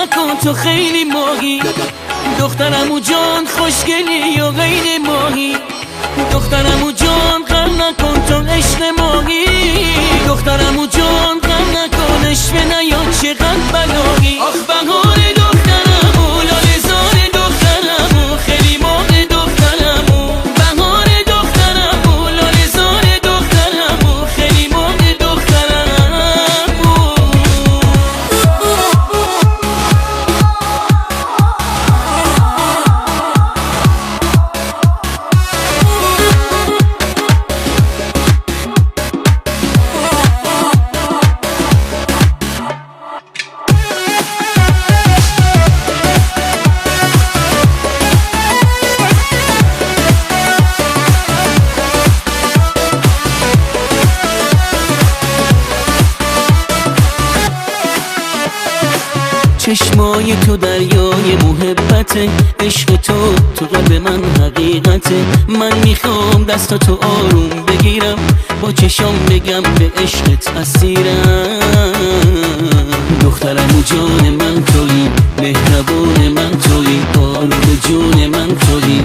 نکن تو خیلی ماهی، دخترمو جان خوشگلی یا غیر ماهی، دخترمو جان غم نکن تو عشق ماهی، دخترمو جان غم نکن عشق نیا چقدر بلایی. آخ بهار دخترمو لاله زار دخترمو خیلی ماه دخترمو، بهار دخترمو لاله زار دخترمو خیلی ماه دخترمو. چشمای تو دریای محبته، عشق تو قلب من حقیقته، من میخوام دستاتو آروم بگیرم، با چشام بگم به عشقت اسیرم. دخترم و جان من تویی، مهربان من تویی، آروم جون من تویی.